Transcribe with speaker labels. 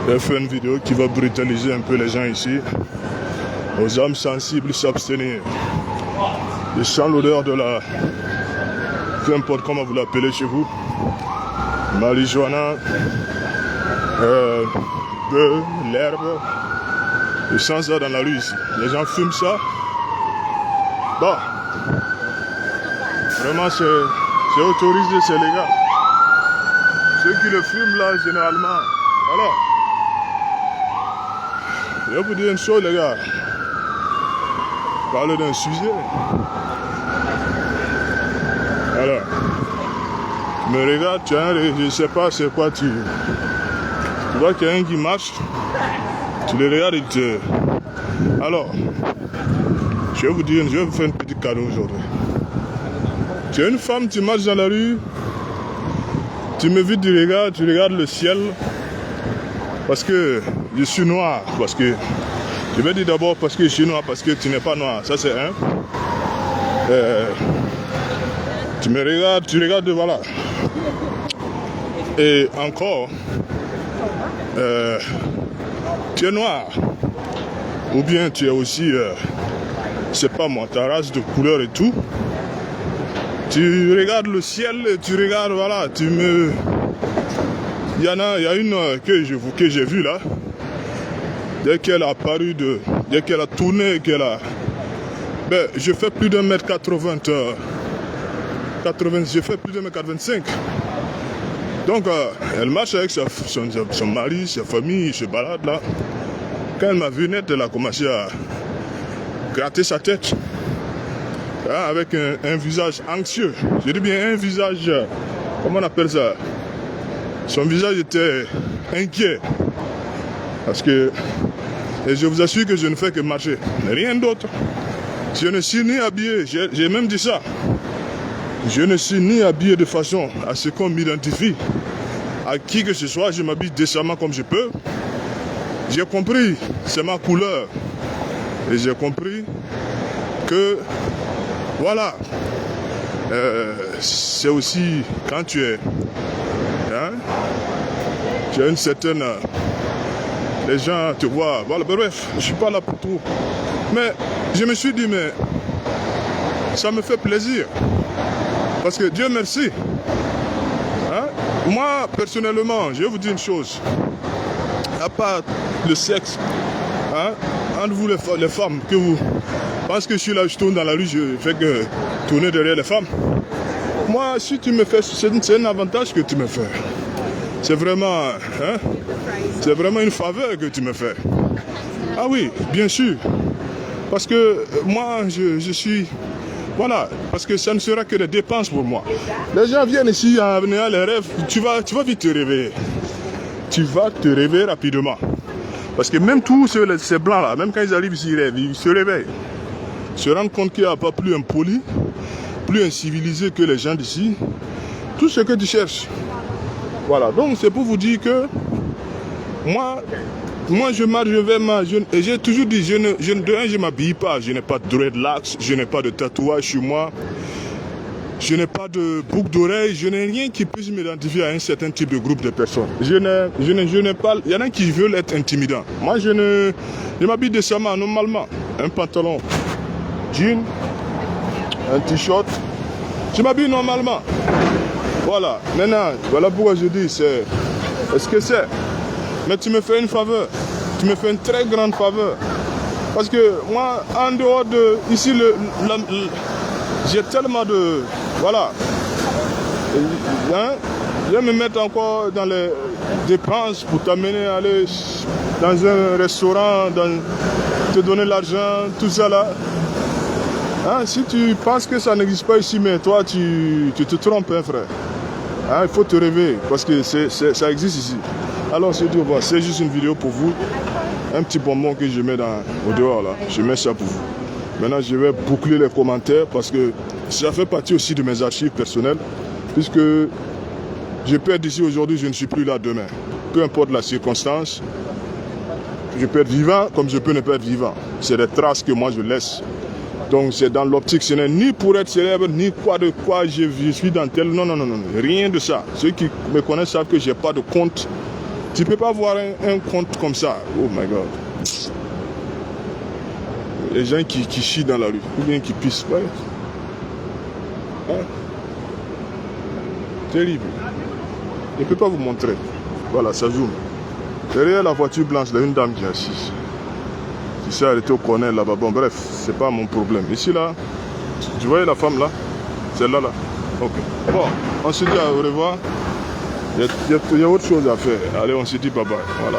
Speaker 1: J'ai fait une vidéo qui va brutaliser un peu les gens ici. Aux âmes sensibles s'abstenir. Je sens l'odeur de la... peu importe comment vous l'appelez chez vous. Marijuana, bœuf, l'herbe. Je sens ça dans la rue ici. Les gens fument ça. Bon. Vraiment c'est autorisé, c'est légal. Ceux qui le fument là, généralement. Alors, je vais vous dire une chose les gars. Parler d'un sujet. Alors, tu me regardes, tu as je ne sais pas c'est quoi tu vois qu'il y a un qui marche, tu le regardes et te... Alors, je vais vous dire, je vais vous faire un petit cadeau aujourd'hui. Tu es une femme, tu marches dans la rue, tu me vis du regard, tu regardes le ciel, parce que je suis noir, parce que, je vais dire d'abord parce que je suis noir, parce que tu n'es pas noir, ça c'est un. Tu me regardes, tu regardes, voilà. Et encore, tu es noir, ou bien tu es aussi, c'est pas moi, ta race de couleur et tout. Tu regardes le ciel, tu regardes, voilà, tu me... Il y a une que j'ai vue là. Dès qu'elle a apparu, dès qu'elle a tourné, qu'elle a... Ben, je fais plus d'un mètre 80, je fais plus d'un mètre 85. Donc, elle marche avec son mari, sa famille, se balade là. Quand elle m'a vu net, elle a commencé à gratter sa tête. Hein, avec un visage anxieux. Je dis bien un visage, comment on appelle ça? Son visage était inquiet. Parce que, et je vous assure que je ne fais que marcher. Rien d'autre. Je ne suis ni habillé, j'ai même dit ça. Je ne suis ni habillé de façon à ce qu'on m'identifie. À qui que ce soit, je m'habille décemment comme je peux. J'ai compris, c'est ma couleur. Et j'ai compris que, voilà, c'est aussi quand tu es, hein, tu as une certaine, les gens te voient, voilà, bref, je ne suis pas là pour tout. Mais je me suis dit, mais ça me fait plaisir. Parce que Dieu merci. Hein? Moi, personnellement, je vais vous dire une chose. À part le sexe, hein, entre vous les femmes, que vous... Parce que je suis là, je tourne dans la rue, je fais que tourner derrière les femmes. Moi, si tu me fais, c'est un avantage que tu me fais. C'est vraiment, hein, c'est vraiment une faveur que tu me fais. Ah oui, bien sûr. Parce que moi, je suis... Voilà, parce que ça ne sera que des dépenses pour moi. Les gens viennent ici en venant les rêves, tu vas vite te réveiller. Tu vas te réveiller rapidement. Parce que même tous ces blancs-là, même quand ils arrivent ici, ils se réveillent. Se rendent compte qu'il n'y a pas plus impoli, plus incivilisé que les gens d'ici. Tout ce que tu cherches. Voilà, donc c'est pour vous dire que moi je marche, je vais marcher. Et j'ai toujours dit, je ne m'habille pas, je n'ai pas de dreadlocks, je n'ai pas de tatouage sur moi. Je n'ai pas de boucle d'oreille, je n'ai rien qui puisse m'identifier à un certain type de groupe de personnes. Je n'ai pas... Il y en a qui veulent être intimidants. Moi, je m'habille décemment, normalement. Un pantalon, jean, un t-shirt. Je m'habille normalement. Voilà. Maintenant, voilà pourquoi je dis, c'est... Est-ce que c'est... Mais tu me fais une faveur. Tu me fais une très grande faveur. Parce que moi, en dehors de... Ici, j'ai tellement de... Voilà. Hein? Je vais me mettre encore dans les dépenses pour t'amener à aller dans un restaurant, te donner l'argent, tout ça là. Hein? Si tu penses que ça n'existe pas ici, mais toi, tu te trompes, hein, frère. Hein? Il faut te réveiller, parce que ça existe ici. Alors, c'est juste une vidéo pour vous. Un petit bonbon que je mets au dehors, là. Je mets ça pour vous. Maintenant, je vais boucler les commentaires parce que ça fait partie aussi de mes archives personnelles. Puisque je peux être ici aujourd'hui, je ne suis plus là demain. Peu importe la circonstance, je peux être vivant comme je peux ne pas être vivant. C'est des traces que moi je laisse. Donc c'est dans l'optique, ce n'est ni pour être célèbre, ni quoi de quoi je suis dans tel... Non, rien de ça. Ceux qui me connaissent savent que je n'ai pas de compte Tu peux pas voir un compte comme ça. Oh my God. Les gens qui chient dans la rue, ou bien qui pissent. Ouais. Hein? Terrible. Je ne peux pas vous montrer. Voilà, ça zoome. Derrière la voiture blanche, il y a une dame qui est assise. Qui s'est arrêtée au corner là-bas. Bon, bref, c'est pas mon problème. Ici, là, tu vois la femme là? Celle-là, là. Ok. Bon, on se dit au revoir. Il y a autre chose à faire. Allez, on se dit bye bye. Voilà.